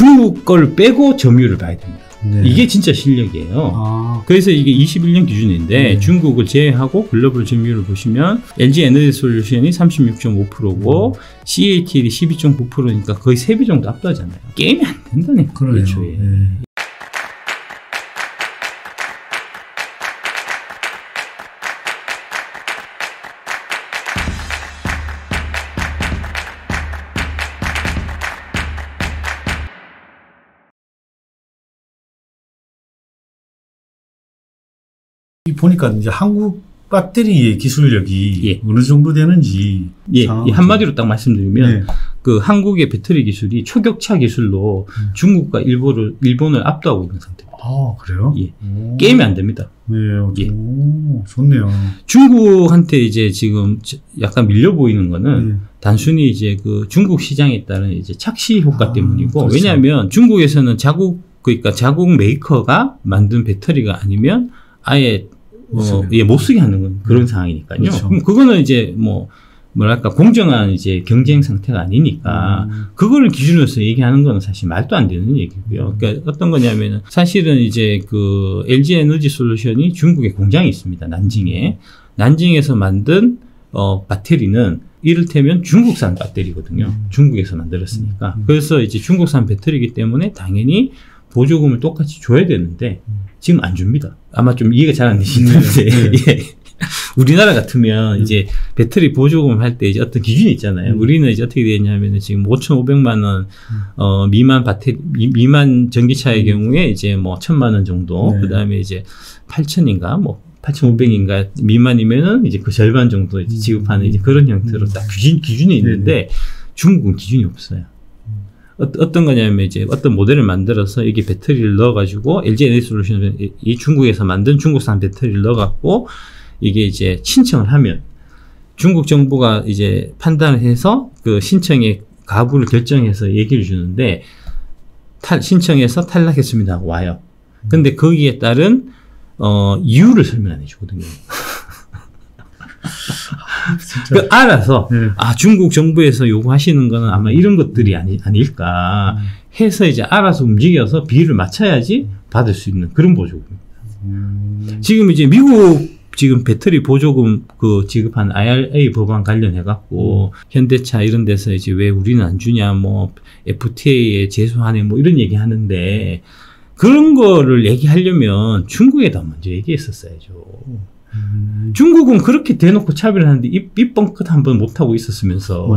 중국 걸 빼고 점유율을 봐야 됩니다. 네. 이게 진짜 실력이에요. 아. 그래서 이게 21년 기준인데 중국을 제외하고 글로벌 점유율을 보시면 LG 에너지솔루션이 36.5%고 CATL이 12.9%니까 거의 3배 정도 앞서잖아요. 게임이 안 된다네. 그러네요. 네. 보니까 이제 한국 배터리의 기술력이 어느 정도 되는지 한마디로 딱 말씀드리면 네. 그 한국의 배터리 기술이 초격차 기술로 중국과 일본을 압도하고 있는 상태입니다. 아, 그래요? 예. 게임이 안 됩니다. 네, 예. 오, 좋네요. 중국한테 이제 지금 약간 밀려 보이는 거는 단순히 이제 그 중국 시장에 따른 이제 착시 효과 때문이고, 그렇죠. 왜냐하면 중국에서는 그러니까 자국 메이커가 만든 배터리가 아니면 아예 못 쓰게 하는 그런 상황이니까요. 그렇죠. 그럼 그거는 이제 뭐랄까 공정한 이제 경쟁 상태가 아니니까 그거를 기준으로 해서 얘기하는 건 사실 말도 안 되는 얘기고요. 그러니까 어떤 거냐면은 사실은 이제 그 LG 에너지 솔루션이 중국에 공장이 있습니다. 난징에서 만든 배터리는 이를테면 중국산 배터리거든요. 중국에서 만들었으니까. 그래서 이제 중국산 배터리이기 때문에 당연히 보조금을 똑같이 줘야 되는데 지금 안 줍니다. 아마 좀 이해가 잘 안 되시는데 예. 우리나라 같으면 이제 배터리 보조금 할 때 이제 어떤 기준이 있잖아요. 우리는 이제 어떻게 되냐면은 지금 5,500만 원 미만 전기차의 경우에 이제 뭐 1,000만 원 정도, 그다음에 이제 8,000인가 뭐 8,500인가 미만이면은 이제 그 절반 정도 이제 지급하는 이제 그런 형태로 딱 기준이 있는데 중국은 기준이 없어요. 어떤 거냐면 이제 어떤 모델을 만들어서 여기 배터리를 넣어가지고 LG 에너지 솔루션 이 중국에서 만든 중국산 배터리를 넣어갖고 이게 이제 신청을 하면 중국 정부가 이제 판단을 해서 그 신청의 가구를 결정해서 얘기를 주는데 신청해서 탈락했습니다 하고 와요. 근데 거기에 따른 이유를 설명 안 해주거든요. 그 알아서 중국 정부에서 요구하시는 거는 아마 이런 것들이 아닐까 해서 이제 알아서 움직여서 비율을 맞춰야지 받을 수 있는 그런 보조금입니다. 지금 이제 미국 지금 배터리 보조금 그 지급한 IRA 법안 관련해 갖고 현대차 이런 데서 이제 왜 우리는 안 주냐 뭐 FTA에 제소하네 뭐 이런 얘기 하는데 그런 거를 얘기하려면 중국에다 먼저 얘기했었어야죠. 중국은 그렇게 대놓고 차별하는데 입 뻥끗 한번 못하고 있었으면서.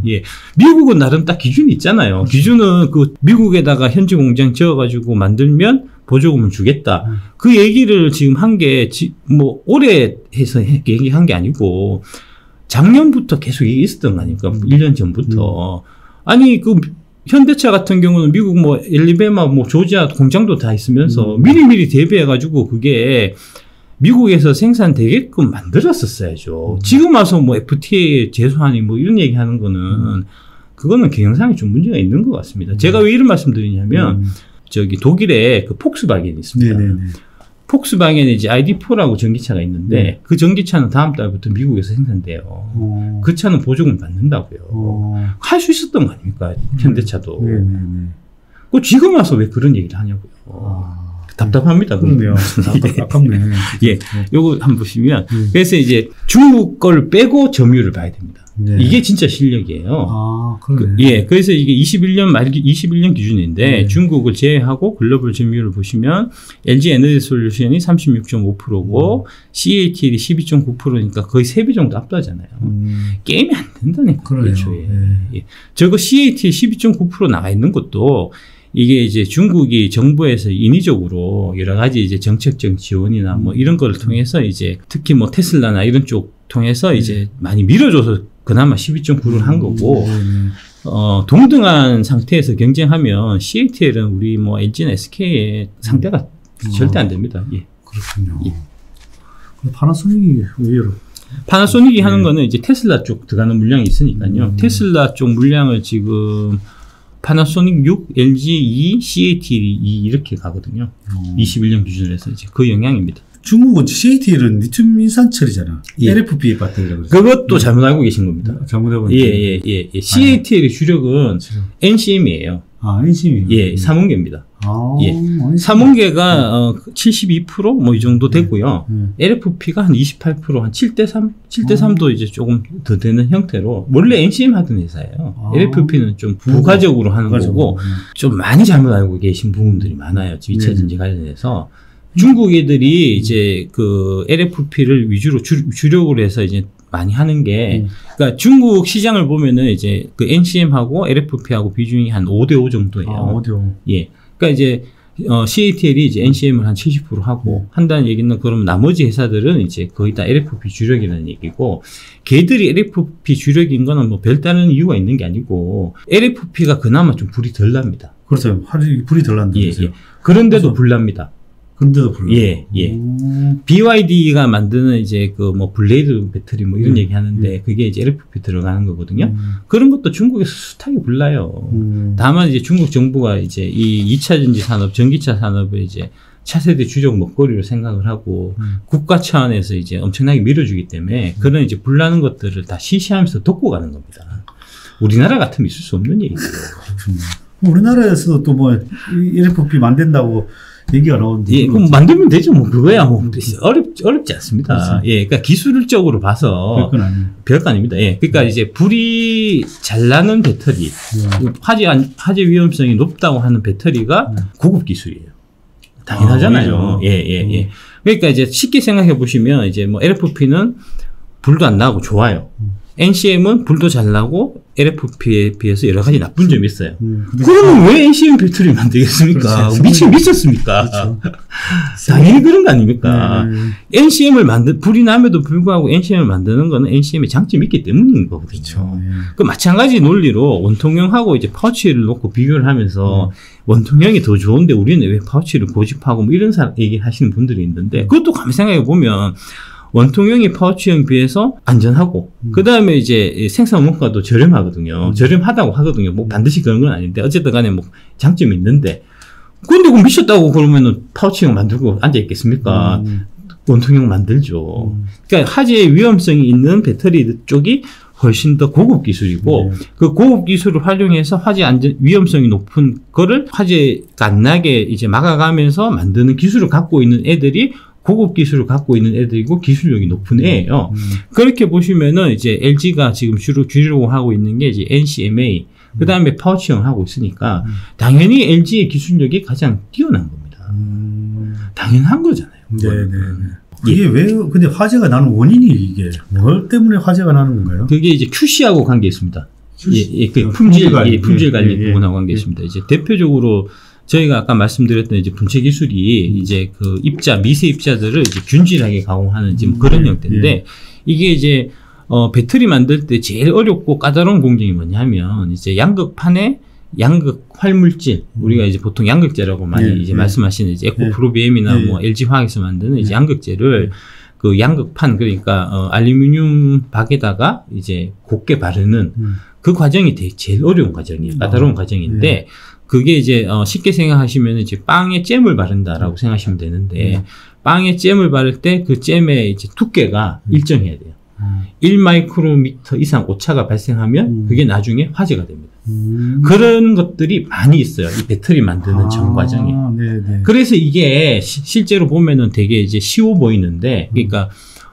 예. 미국은 나름 딱 기준이 있잖아요. 기준은 그 미국에다가 현지 공장 지어가지고 만들면 보조금을 주겠다. 그 얘기를 지금 한 게 뭐 올해 해서 얘기한 게 아니고 작년부터 계속 있었던 거 아닙니까? 1년 전부터. 아니 그 현대차 같은 경우는 미국 뭐 엘리베마 뭐 조지아 공장도 다 있으면서 미리미리 대비해가지고 그게 미국에서 생산되게끔 만들었었어야죠. 지금 와서 뭐 FTA 제소하니 뭐 이런 얘기 하는 거는 그거는 경영상에 좀 문제가 있는 것 같습니다. 제가 왜 이런 말씀 드리냐면 저기 독일에 그 폭스바겐이 있습니다. 폭스바겐에 이제 ID4라고 전기차가 있는데 그 전기차는 다음 달부터 미국에서 생산돼요. 그 차는 보조금 받는다고요. 할 수 있었던 거 아닙니까? 현대차도. 그 지금 와서 왜 그런 얘기를 하냐고요. 답답합니다. 그런데요. 아깝네. 예. 요거 한번 보시면. 그래서 이제 중국 걸 빼고 점유율을 봐야 됩니다. 이게 진짜 실력이에요. 아, 그러네. 예. 그래서 이게 21년 기준인데 중국을 제외하고 글로벌 점유율을 보시면 LG 에너지 솔루션이 36.5%고 CATL이 12.9%니까 거의 3배 정도 앞서잖아요. 게임이 안 된다네. 그렇죠. 예. 저거 CATL 12.9% 나와 있는 것도 이게 이제 중국이 정부에서 인위적으로 여러 가지 이제 정책적 지원이나 뭐 이런 걸 통해서 이제 특히 뭐 테슬라나 이런 쪽 통해서 이제 많이 밀어줘서 그나마 12.9를 한 거고, 동등한 상태에서 경쟁하면 CATL은 우리 뭐 LG나 SK의 상대가 절대 안 됩니다. 예. 그렇군요. 예. 파나소닉이 의외로. 파나소닉이 하는 거는 이제 테슬라 쪽 들어가는 물량이 있으니까요. 테슬라 쪽 물량을 지금 파나소닉 6, LG 2, CATL 2 이렇게 가거든요. 21년 기준으로 해서 이제 그 영향입니다. 중국은 CATL은 리튬 인산철이잖아. LFP 배터리라고. 그것도 잘못 알고 계신 겁니다. 잘못 알고 예. CATL의 주력은 NCM이에요. 아, NCM이. 예, 3원계입니다. 아, 예. 3원계가 72% 뭐 이 정도 되고요. LFP가 한 28%, 한 7대3, 7대3도 이제 조금 더 되는 형태로 원래 NCM 하던 회사예요. LFP는 좀 부가적으로 하는 거고 좀 많이 잘못 알고 계신 부분들이 많아요. 2차 전지 관련해서. 중국 애들이 이제 그 LFP를 위주로 주력으로 해서 이제 많이 하는 게, 그러니까 중국 시장을 보면은 이제 그 NCM하고 LFP하고 비중이 한 5대5 정도예요. 아, 5대5. 예. 그러니까 이제, CATL이 이제 NCM을 한 70% 하고 한다는 얘기는 그럼 나머지 회사들은 이제 거의 다 LFP 주력이라는 얘기고, 걔들이 LFP 주력인 거는 뭐 별다른 이유가 있는 게 아니고, LFP가 그나마 좀 불이 덜 납니다. 그렇죠. 불이 덜 난다면서요. 예. 그런데도 불 납니다. 근데도 불러. 예. BYD가 만드는 이제 그 뭐 블레이드 배터리 뭐 이런 얘기 하는데 그게 이제 LFP 들어가는 거거든요. 그런 것도 중국에서 숱하게 불나요. 다만 이제 중국 정부가 이제 이 2차 전지 산업, 전기차 산업을 이제 차세대 주력 먹거리로 생각을 하고 국가 차원에서 이제 엄청나게 밀어주기 때문에 그런 이제 불나는 것들을 다 시시하면서 덮고 가는 겁니다. 우리나라 같으면 있을 수 없는 얘기죠. 우리나라에서도 또 뭐 LFP 만든다고 얘기가 나오는데. 예, 그럼 만들면 되죠. 뭐, 그거야, 뭐, 어렵지 않습니다. 그렇죠. 예, 그러니까 기술적으로 봐서. 별건 아니에요. 별거 아닙니다. 예, 그러니까 이제 불이 잘 나는 배터리, 화재 위험성이 높다고 하는 배터리가 고급 기술이에요. 당연하잖아요. 예. 그러니까 이제 쉽게 생각해 보시면 이제 뭐 LFP는 불도 안 나고 좋아요. NCM은 불도 잘 나고 LFP에 비해서 여러 가지 나쁜 점이 있어요. 그러면 왜 NCM 배터리 만들겠습니까? 미쳤습니까? 그렇죠. 당연히 그런 거 아닙니까? NCM을 불이 남에도 불구하고 NCM을 만드는 거는 NCM의 장점이 있기 때문인 거거든요. 그렇죠. 그 마찬가지 논리로 원통형하고 이제 파우치를 놓고 비교를 하면서 원통형이 더 좋은데 우리는 왜 파우치를 고집하고 뭐 이런 얘기 하시는 분들이 있는데 그것도 가만히 생각해 보면 원통형이 파우치형에 비해서 안전하고, 그 다음에 이제 생산 원가도 저렴하거든요. 저렴하다고 하거든요. 뭐 반드시 그런 건 아닌데, 어쨌든 간에 뭐 장점이 있는데, 근데 그거 미쳤다고 그러면은 파우치형 만들고 앉아있겠습니까? 원통형 만들죠. 그러니까 화재의 위험성이 있는 배터리 쪽이 훨씬 더 고급 기술이고, 그 고급 기술을 활용해서 화재 위험성이 높은 거를 화재가 안 나게 이제 막아가면서 만드는 기술을 갖고 있는 애들이 고급 기술을 갖고 있는 애들이고 기술력이 높은 애예요. 그렇게 보시면은 이제 LG가 지금 주로 하고 있는 게 이제 NCMA, 그 다음에 파우치형 하고 있으니까 당연히 LG의 기술력이 가장 뛰어난 겁니다. 당연한 거잖아요. 네네. 이게 왜 근데 화재가 나는 원인이 이게 뭘 때문에 화재가 나는 건가요? 그게 이제 QC하고 관계 있습니다. 그 품질 관리 부분하고 관계 있습니다. 이제 대표적으로 저희가 아까 말씀드렸던 이제 분체 기술이 이제 그 미세 입자들을 이제 균질하게 가공하는 지금 그런 형태인데 이게 이제 배터리 만들 때 제일 어렵고 까다로운 공정이 뭐냐면 이제 양극판에 양극 활물질, 우리가 이제 보통 양극재라고 많이 이제 말씀하시는 이제 에코프로비엠이나 뭐 LG 화학에서 만드는 이제 양극재를 그 양극판, 그러니까 알루미늄 박에다가 이제 곱게 바르는 그 과정이 제일 어려운 과정이에요. 까다로운 과정인데 그게 이제 쉽게 생각하시면 이제 빵에 잼을 바른다라고 생각하시면 되는데 빵에 잼을 바를 때 그 잼의 이제 두께가 일정해야 돼요. 1마이크로미터 이상 오차가 발생하면 그게 나중에 화재가 됩니다. 그런 것들이 많이 있어요. 이 배터리 만드는 전 과정에. 그래서 이게 실제로 보면은 되게 이제 쉬워 보이는데, 그러니까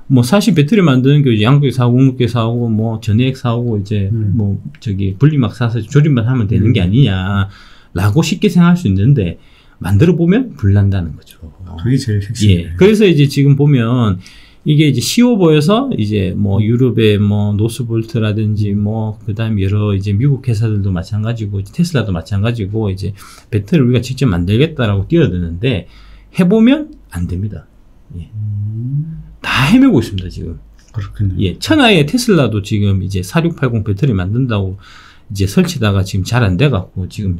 뭐 사실 배터리 만드는 게 양극 사오고 공극계 사오고 뭐 전해액 사오고 이제 뭐 저기 분리막 사서 조립만 하면 되는 게 아니냐라고 쉽게 생각할 수 있는데 만들어 보면 불난다는 거죠. 그게 제일 핵심이에요. 예. 그래서 이제 지금 보면 이게 이제 쉬워 보여서 이제 뭐 유럽의 뭐 노스볼트라든지 뭐 그다음에 여러 이제 미국 회사들도 마찬가지고 테슬라도 마찬가지고 이제 배터리를 우리가 직접 만들겠다라고 뛰어드는데 해보면 안 됩니다. 예. 다 헤매고 있습니다 지금. 그렇군요. 예, 천하의 테슬라도 지금 이제 4680 배터리 만든다고 이제 설치다가 지금 잘 안 돼갖고 지금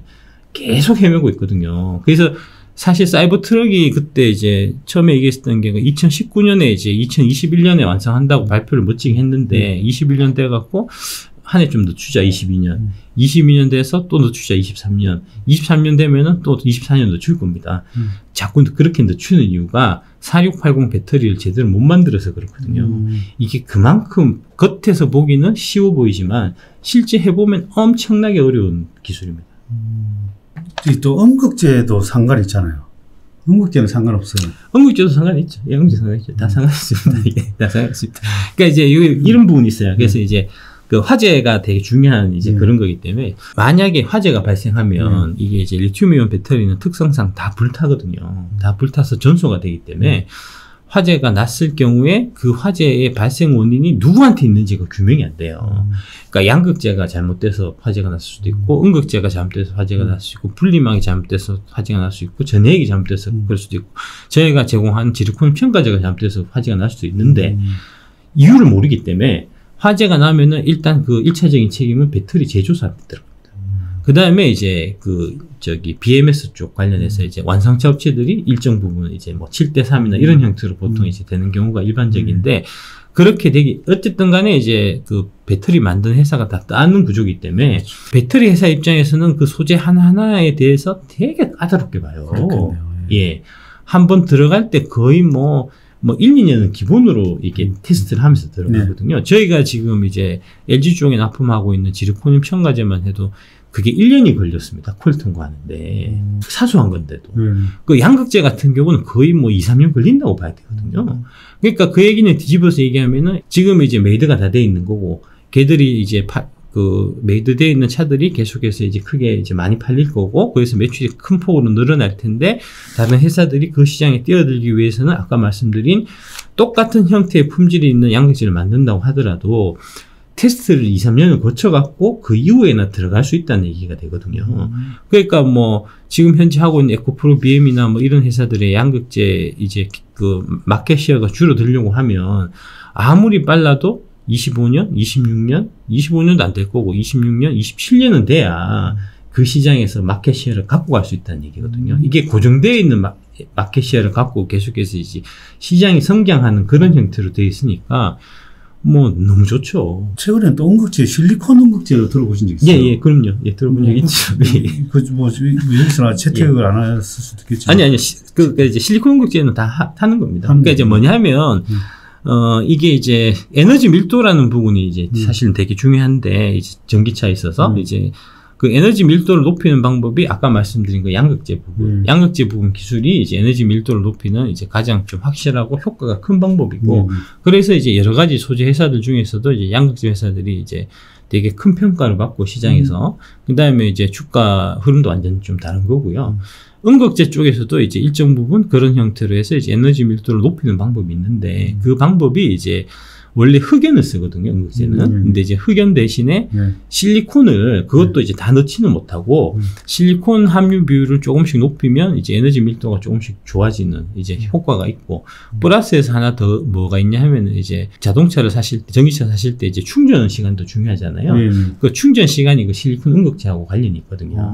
계속 헤매고 있거든요. 그래서 사실 사이버 트럭이 그때 이제 처음에 얘기했던 게 2019년에 이제 2021년에 완성한다고 발표를 멋지게 했는데 21년 돼갖고 한 해 좀 늦추자 22년. 22년 돼서 또 늦추자 23년. 23년 되면은 또 24년 늦출 겁니다. 자꾸 그렇게 늦추는 이유가 4680 배터리를 제대로 못 만들어서 그렇거든요. 이게 그만큼 겉에서 보기는 쉬워 보이지만 실제 해보면 엄청나게 어려운 기술입니다. 또 음극재도 상관이 있잖아요. 음극재는 상관없어요. 음극재도 상관이 있죠. 예, 음극재 상관이 있죠. 다 상관있습니다. 예, 다 상관있습니다. 그러니까 이제 이런 부분이 있어요. 그래서 이제 그 화재가 되게 중요한 이제 그런 거기 때문에 만약에 화재가 발생하면 이게 이제 리튬이온 배터리는 특성상 다 불타거든요. 다 불타서 전소가 되기 때문에 화재가 났을 경우에 그 화재의 발생 원인이 누구한테 있는지가 규명이 안 돼요. 그러니까 양극재가 잘못돼서 화재가 났을 수도 있고, 음극재가 잘못돼서 화재가 났을 수 있고, 분리망이 잘못돼서 화재가 날 수 있고, 전해액이 잘못돼서 그럴 수도 있고, 저희가 제공한 지르콘 첨가제가 잘못돼서 화재가 날 수도 있는데, 이유를 모르기 때문에 화재가 나면은 일단 그 1차적인 책임은 배터리 제조사한테 들어갑니다. 그 다음에 이제 BMS 쪽 관련해서 이제 완성차 업체들이 일정 부분 이제 뭐 7대3이나 이런 형태로 보통 이제 되는 경우가 일반적인데, 그렇게 되기, 어쨌든 간에 이제 그 배터리 만드는 회사가 다 따는 구조이기 때문에 배터리 회사 입장에서는 그 소재 하나하나에 대해서 되게 까다롭게 봐요. 그렇겠네요. 예. 한번 들어갈 때 거의 뭐 1, 2년은 기본으로 이게 테스트를 하면서 들어가거든요. 저희가 지금 이제 LG 쪽에 납품하고 있는 지르코늄 첨가제만 해도 그게 1년이 걸렸습니다. 콜 통과하는데. 사소한 건데도. 그 양극재 같은 경우는 거의 뭐 2, 3년 걸린다고 봐야 되거든요. 그러니까 그 얘기는 뒤집어서 얘기하면은 지금 이제 메이드가 다 돼 있는 거고, 걔들이 이제 메이드 돼 있는 차들이 계속해서 이제 크게 이제 많이 팔릴 거고, 그래서 매출이 큰 폭으로 늘어날 텐데, 다른 회사들이 그 시장에 뛰어들기 위해서는 아까 말씀드린 똑같은 형태의 품질이 있는 양극재를 만든다고 하더라도 테스트를 2, 3년을 거쳐갖고 그 이후에나 들어갈 수 있다는 얘기가 되거든요. 그러니까 뭐 지금 현재 하고 있는 에코프로 BM이나 뭐 이런 회사들의 양극재 이제 그 마켓 시어가 줄어들려고 하면 아무리 빨라도 25년, 26년, 25년도 안 될 거고 26년, 27년은 돼야 그 시장에서 마켓 시어를 갖고 갈 수 있다는 얘기거든요. 이게 고정되어 있는 마켓 시어를 갖고 계속해서 이제 시장이 성장하는 그런 형태로 되어 있으니까 뭐 너무 좋죠. 최근에 또 음극재, 실리콘 음극재로 들어보신 적 있어요? 예, 그럼요. 예, 들어본 적 있죠. 여기서나 채택을 안 했을 수도 있겠죠. 아니, 그러니까 이제 실리콘 음극재는 다 타는 겁니다. 그러니까 이제 뭐냐 하면, 이게 이제 에너지 밀도라는 부분이 이제 사실은 되게 중요한데, 이제 전기차에 있어서 이제 그 에너지 밀도를 높이는 방법이 아까 말씀드린 그 양극재 부분, 양극재 부분 기술이 이제 에너지 밀도를 높이는 이제 가장 좀 확실하고 효과가 큰 방법이고, 그래서 이제 여러 가지 소재 회사들 중에서도 이제 양극재 회사들이 이제 되게 큰 평가를 받고 시장에서, 그 다음에 이제 주가 흐름도 완전 좀 다른 거고요. 음극재 쪽에서도 이제 일정 부분 그런 형태로 해서 이제 에너지 밀도를 높이는 방법이 있는데, 그 방법이 이제 원래 흑연을 쓰거든요, 음극재는. 근데 이제 흑연 대신에 실리콘을 그것도 이제 다 넣지는 못하고 실리콘 함유 비율을 조금씩 높이면 이제 에너지 밀도가 조금씩 좋아지는 이제 효과가 있고, 플러스에서 하나 더 뭐가 있냐 하면은 이제 자동차를 사실 때, 전기차 사실 때 이제 충전 시간도 중요하잖아요. 그 충전 시간이 그 실리콘 음극재하고 관련이 있거든요.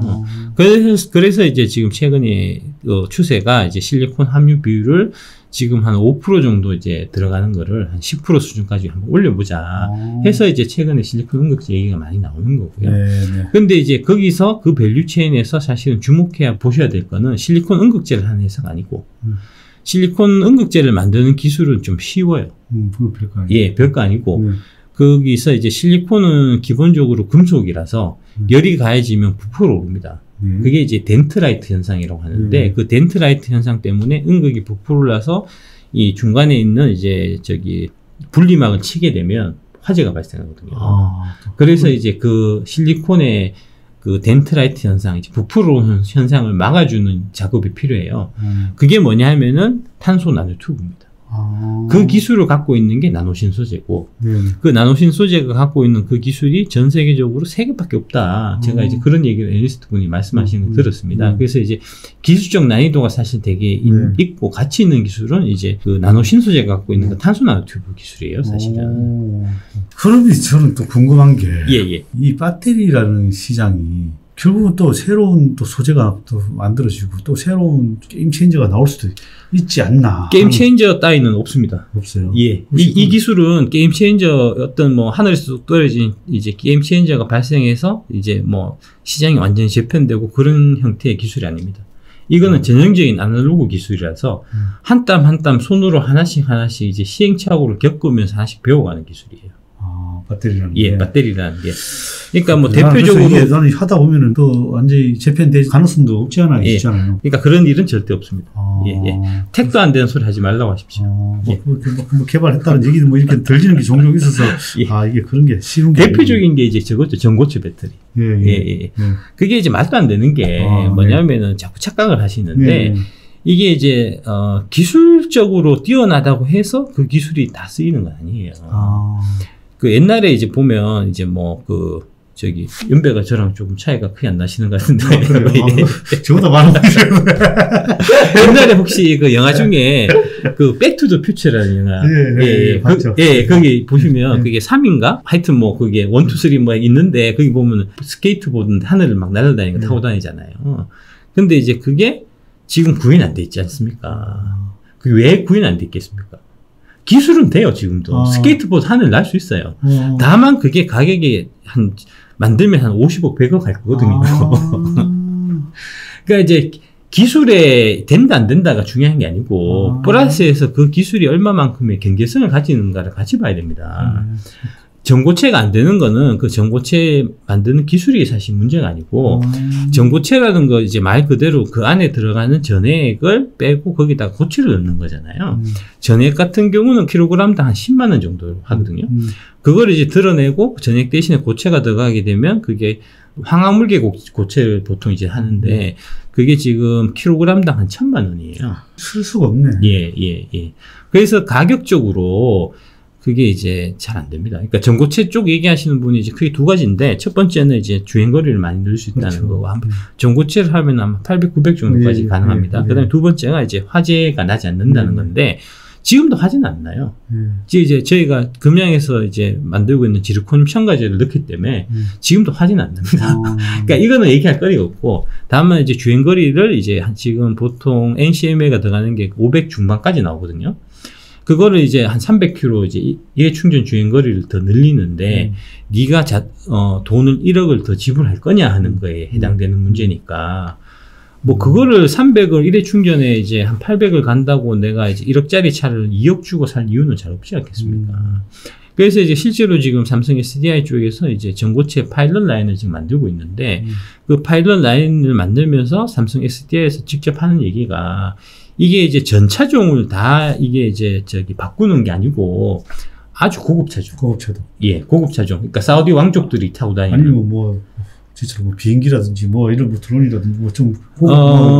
그래서 이제 지금 최근에 추세가 이제 실리콘 함유 비율을 지금 한 5% 정도 이제 들어가는 거를 한 10% 수준까지 한번 올려보자 해서 이제 최근에 실리콘 음극재 얘기가 많이 나오는 거고요. 근데 이제 거기서 그 밸류 체인에서 사실은 주목해야 보셔야 될 거는 실리콘 음극재를 하는 회사가 아니고, 실리콘 음극재를 만드는 기술은 좀 쉬워요. 별거 아니고. 예, 별거 아니고. 거기서 이제 실리콘은 기본적으로 금속이라서 열이 가해지면 부풀어 오릅니다. 그게 이제 덴트라이트 현상이라고 하는데, 그 덴트라이트 현상 때문에 음극이 부풀어서 이 중간에 있는 이제 분리막을 치게 되면 화재가 발생하거든요. 그래서 이제 그 실리콘의 그 덴트라이트 현상, 이제 부풀어 현상을 막아주는 작업이 필요해요. 그게 뭐냐 하면은 탄소 나노 튜브입니다. 그 기술을 갖고 있는 게 나노신 소재고, 그 나노신 소재가 갖고 있는 그 기술이 전 세계적으로 3개밖에 없다. 제가 이제 그런 얘기를 애널리스트 분이 말씀하시는 거 들었습니다. 그래서 이제 기술적 난이도가 사실 되게 있고 가치 있는 기술은 이제 그 나노신 소재가 갖고 있는 그 탄소 나노튜브 기술이에요, 사실은. 그러면 저는 또 궁금한 게, 이 배터리라는 시장이 결국은 또 새로운 또 소재가 또 만들어지고 또 새로운 게임 체인저가 나올 수도 있지 않나. 게임 체인저 따위는 없습니다. 없어요. 예. 이 기술은 게임 체인저 어떤 뭐 하늘에서 떨어진 이제 게임 체인저가 발생해서 이제 뭐 시장이 완전히 재편되고 그런 형태의 기술이 아닙니다. 이거는 전형적인 아날로그 기술이라서 한 땀 한 땀 손으로 하나씩 이제 시행착오를 겪으면서 하나씩 배워가는 기술이에요. 배터리라는 예, 게. 배터리라는 게. 그러니까 뭐 그래서 대표적으로 이게 나는 하다 보면은 또 완전히 재편될 가능성도 없지 않아 예. 있잖아요. 그러니까 그런 일은 절대 없습니다. 아. 예, 예. 택도 안 되는 소리 하지 말라고 하십시오. 뭐 개발했다는 얘기는 뭐 이렇게 들리는 게 종종 있어서 예. 아 이게 그런 게 쉬운 게 대표적인 게 이제 저거죠. 전고체 배터리. 예, 예. 예, 예. 그게 이제 말도 안 되는 게 뭐냐면은 자꾸 착각을 하시는데 이게 이제 기술적으로 뛰어나다고 해서 그 기술이 다 쓰이는 거 아니에요. 그 옛날에 이제 보면 이제 뭐 그 저기 연배가 저랑 조금 차이가 크게 안 나시는 것 같은데 저보다 많은 옛날에 혹시 그 영화 중에 그 백투더 퓨처라는 영화 예, 거기 보시면 그게 3인가 하여튼 뭐 그게 1, 2, 3 뭐 있는데 거기 보면 스케이트보드 하늘을 막 날아다니고 타고 다니잖아요. 근데 이제 그게 지금 구현 안 돼 있지 않습니까? 그게 왜 구현 안 돼 있겠습니까? 기술은 돼요, 지금도. 스케이트보드 하늘 날 수 있어요. 다만 그게 가격이 만들면 한 50억, 100억 할 거거든요. 그러니까 이제 기술에 된다, 안 된다가 중요한 게 아니고, 플러스에서 그 기술이 얼마만큼의 경제성을 가지는가를 같이 봐야 됩니다. 전고체가 안 되는 거는 그 전고체 만드는 기술이 사실 문제가 아니고 전고체라는 거 이제 말 그대로 그 안에 들어가는 전해액을 빼고 거기다가 고체를 넣는 거잖아요. 전해액 같은 경우는 킬로그램당 한 10만 원 정도 하거든요. 그걸 이제 드러내고 전해액 대신에 고체가 들어가게 되면 그게 황화물계 고체를 보통 이제 하는데 그게 지금 킬로그램당 한 1,000만 원이에요. 쓸 수가 없네. 예. 그래서 가격적으로 그게 이제 잘 안 됩니다. 그러니까 전고체 쪽 얘기하시는 분이 이제 크게 두 가지인데, 첫 번째는 이제 주행거리를 많이 늘릴 수 있다는 그렇죠. 거고, 전고체를 하면 아마 800, 900 정도까지 가능합니다. 그 다음에 두 번째가 이제 화재가 나지 않는다는 건데, 지금도 화재는 안 나요. 이제 저희가 금양에서 이제 만들고 있는 지르코늄 첨가제를 넣기 때문에, 지금도 화재는 안 납니다. 그러니까 이거는 얘기할 거리가 없고, 다만 이제 주행거리를 이제 지금 보통 NCMA가 들어가는 게 500 중반까지 나오거든요. 그거를 이제 한 300km 이제 이게 충전 주행 거리를 더 늘리는데 네가 돈을 1억을 더 지불할 거냐 하는 거에 해당되는 문제니까 뭐 그거를 300을 1회 충전에 이제 한 800을 간다고 내가 이제 1억짜리 차를 2억 주고 살 이유는 잘 없지 않겠습니까? 그래서 이제 실제로 지금 삼성 SDI 쪽에서 이제 전고체 파일럿 라인을 지금 만들고 있는데 그 파일럿 라인을 만들면서 삼성 SDI에서 직접 하는 얘기가 이게 이제 전 차종을 다 이게 이제 바꾸는 게 아니고 아주 고급 차종. 고급차도. 예, 고급 차종. 그러니까 사우디 왕족들이 타고 다니는. 아니면 뭐 진짜 뭐 비행기라든지 뭐 이런 뭐 드론이라든지 뭐 좀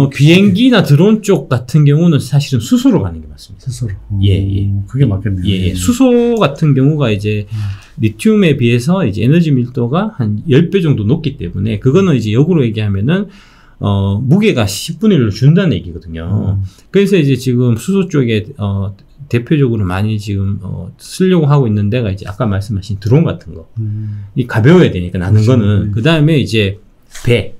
비행기나 드론 쪽 같은 경우는 사실은 수소로 가는 게 맞습니다. 수소로. 예. 그게 맞겠네요. 예. 수소 같은 경우가 이제 리튬에 비해서 이제 에너지 밀도가 한 10배 정도 높기 때문에 그거는 이제 역으로 얘기하면은 무게가 10분의 1로 준다는 얘기거든요. 그래서 이제 지금 수소 쪽에, 대표적으로 많이 지금, 쓰려고 하고 있는 데가 이제 아까 말씀하신 드론 같은 거. 이 가벼워야 되니까 나는 그렇죠. 거는. 그 다음에 이제 배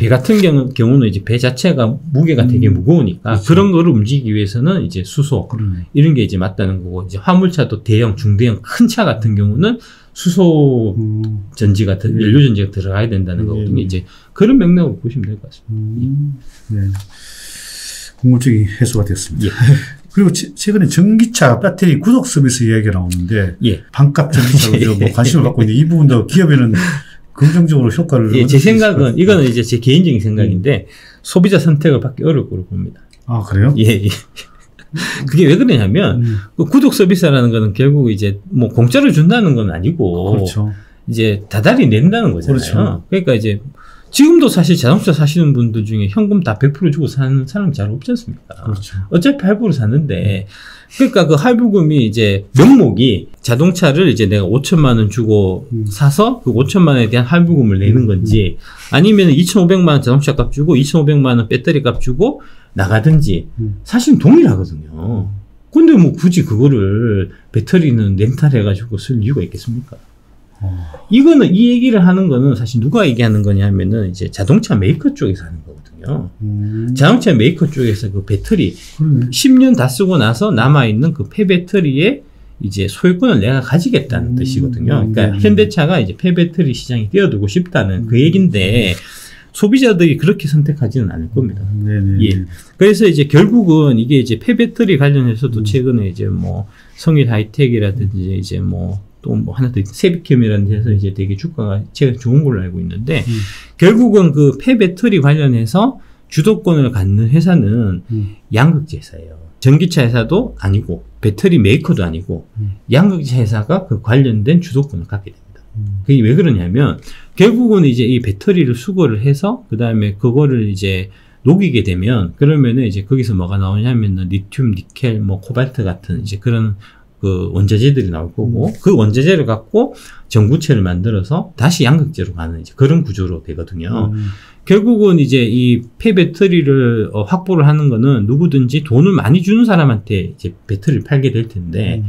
같은 경우는 이제 배 자체가 무게가 되게 무거우니까 그렇죠. 그런 거를 움직이기 위해서는 이제 수소. 그러네. 이런 게 이제 맞다는 거고, 이제 화물차도 대형, 중대형 큰 차 같은 경우는 수소 전지가, 연료 전지가 들어가야 된다는 거거든요. 이제 그런 맥락으로 보시면 될 것 같습니다. 네. 궁금증이 해소가 됐습니다. 예. 그리고 최근에 전기차 배터리 구독 서비스 이야기가 나오는데, 예. 반값 전기차로 뭐 관심을 갖고 있는데, 이 부분도 기업에는 긍정적으로 효과를. 예, 제 생각은, 이거는 이제 제 개인적인 생각인데, 소비자 선택을 받기 어려울 거로 봅니다. 아, 그래요? 예. 그게 왜 그러냐면, 그 구독 서비스라는 거는 결국 이제 뭐 공짜로 준다는 건 아니고, 그렇죠. 이제 다달이 낸다는 거잖아요. 그렇죠. 그러니까 이제, 지금도 사실 자동차 사시는 분들 중에 현금 다 100% 주고 사는 사람 잘 없지 않습니까? 그렇죠. 어차피 할부로 사는데, 그러니까 그 할부금이 이제 명목이 자동차를 이제 내가 5천만 원 주고 사서 그 5천만 원에 대한 할부금을 내는 건지, 아니면 2,500만 원 자동차 값 주고 2,500만 원 배터리 값 주고 나가든지, 사실은 동일하거든요. 근데 뭐 굳이 그거를 배터리는 렌탈해가지고 쓸 이유가 있겠습니까? 이거는, 이 얘기를 하는 거는 사실 누가 얘기하는 거냐면은 이제 자동차 메이커 쪽에서 하는 거거든요. 자동차 메이커 쪽에서 그 배터리, 10년 다 쓰고 나서 남아있는 그 폐배터리의 이제 소유권을 내가 가지겠다는 뜻이거든요. 그러니까 현대차가 이제 폐배터리 시장에 뛰어들고 싶다는 그 얘기인데, 소비자들이 그렇게 선택하지는 않을 겁니다. 예. 그래서 이제 결국은 이게 이제 폐배터리 관련해서도 최근에 이제 뭐 성일 하이텍이라든지 이제 뭐 또 뭐 하나 더 세비켬이라는 데서 이제 되게 주가가 제가 좋은 걸로 알고 있는데 결국은 그 폐배터리 관련해서 주도권을 갖는 회사는 양극재 회사예요. 전기차 회사도 아니고 배터리 메이커도 아니고 양극재 회사가 그 관련된 주도권을 갖게 됩니다. 그게 왜 그러냐면 결국은 이제 이 배터리를 수거를 해서 그 다음에 그거를 이제 녹이게 되면 그러면은 이제 거기서 뭐가 나오냐면은 리튬, 니켈, 뭐 코발트 같은 이제 그런 그 원자재들이 나올 거고 그 원자재를 갖고 전구체를 만들어서 다시 양극재로 가는 이제 그런 구조로 되거든요. 결국은 이제 이 폐배터리를 확보를 하는 거는 누구든지 돈을 많이 주는 사람한테 이제 배터리를 팔게 될 텐데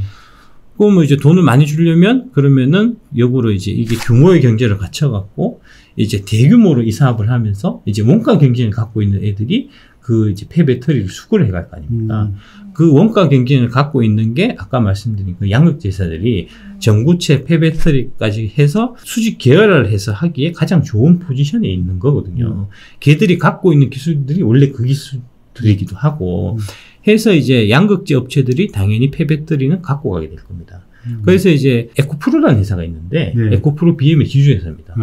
그러면 이제 돈을 많이 주려면 그러면은 역으로 이제 이게 규모의 경제를 갖춰갖고 이제 대규모로 이 사업을 하면서 이제 원가 경쟁을 갖고 있는 애들이 그 이제 폐배터리를 수거를 해갈 거 아닙니까? 그 원가 경쟁을 갖고 있는 게 아까 말씀드린 그 양극재 회사들이 전구체 폐배터리까지 해서 수직 계열화를 해서 하기에 가장 좋은 포지션에 있는 거거든요. 걔들이 갖고 있는 기술들이 원래 그 기술들이기도 하고 해서 이제 양극재 업체들이 당연히 폐배터리는 갖고 가게 될 겁니다. 그래서 이제 에코프로라는 회사가 있는데 에코프로 BM의 지주회사입니다.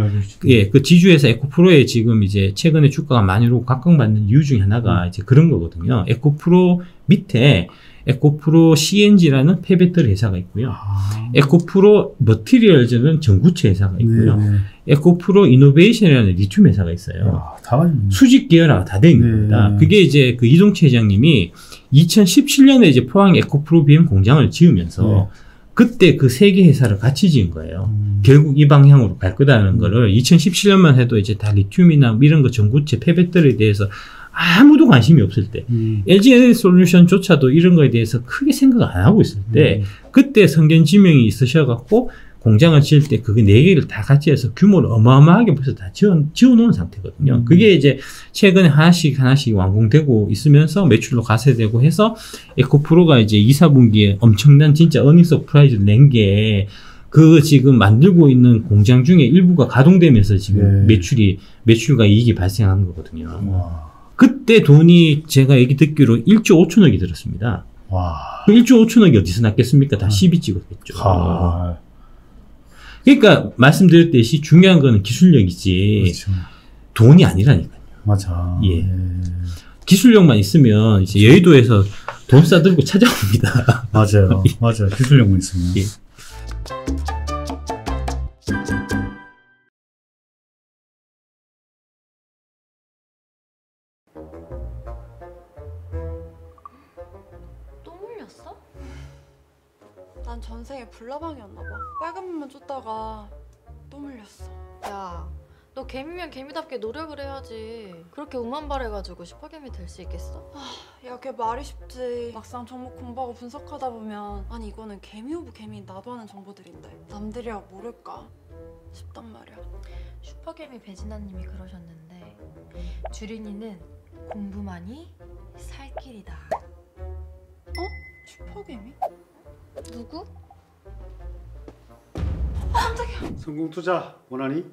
예, 그 지주회사 에코프로에 지금 이제 최근에 주가가 많이 오르고 각광받는 이유 중에 하나가 이제 그런 거거든요. 에코프로 밑에 에코프로 CNG라는 폐배터리 회사가 있고요. 에코프로 머티리얼즈는 전구체 회사가 있고요. 에코프로 이노베이션이라는 리튬 회사가 있어요. 수직 계열화가 다 돼 있는 겁니다. 그게 이제 그 이동채 회장님이 2017년에 이제 포항 에코프로 BM 공장을 지으면서 그때 그 세 개 회사를 같이 지은 거예요. 결국 이 방향으로 갈 거다라는 거를 2017년만 해도 이제 다 리튬이나 이런 거 전구체 폐배터리에 대해서 아무도 관심이 없을 때 LG에너지솔루션조차도 이런 거에 대해서 크게 생각 안 하고 있을 때 그때 성견지명이 있으셔갖고 공장을 지을 때 그게 네 개를 다 같이 해서 규모를 어마어마하게 벌써 다 지어놓은 상태거든요. 그게 이제 최근에 하나씩 완공되고 있으면서 매출로 가세되고 해서 에코프로가 이제 2, 4분기에 엄청난 진짜 어닝 서프라이즈를 낸 게 그 지금 만들고 있는 공장 중에 일부가 가동되면서 지금 매출과 이익이 발생한 거거든요. 그때 돈이 제가 얘기 듣기로 1조 5천억이 들었습니다. 그 1조 5천억이 어디서 났겠습니까? 다 CB 찍었겠죠. 그러니까 말씀드렸듯이 중요한 거는 기술력이지 그렇죠. 돈이 아니라니까요. 맞아. 예. 기술력만 있으면 이제 여의도에서 돈 싸들고 찾아옵니다. 맞아요. 맞아요. 기술력만 있으면. 예. 또 물렸어? 난 전생에 불나방이었나봐. 빨간 물만 쫓다가 또 물렸어. 야, 너 개미면 개미답게 노력을 해야지. 그렇게 오만발해가지고 슈퍼개미 될 수 있겠어? 야, 걔 말이 쉽지. 막상 종목 공부하고 분석하다 보면 아니 이거는 개미 오브 개미인 나도 아는 정보들인데 남들이야 모를까 싶단 말이야. 슈퍼개미 배진아님이 그러셨는데 주린이는 공부만이 살 길이다. 슈퍼개미? 누구? 깜짝이야. 성공 투자 원하니?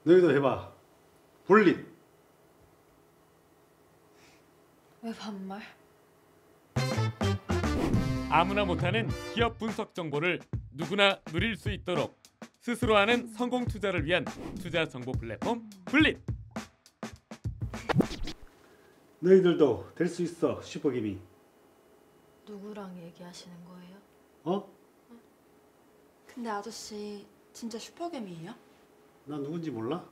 너희도 해봐. 볼릿. 왜 반말? 아무나 못하는 기업 분석 정보를 누구나 누릴 수 있도록 스스로 하는 성공 투자를 위한 투자 정보 플랫폼 볼릿. 너희들도 될 수 있어. 슈퍼개미. 누구랑 얘기하시는 거예요? 어? 근데 아저씨 진짜 슈퍼개미예요? 나 누군지 몰라?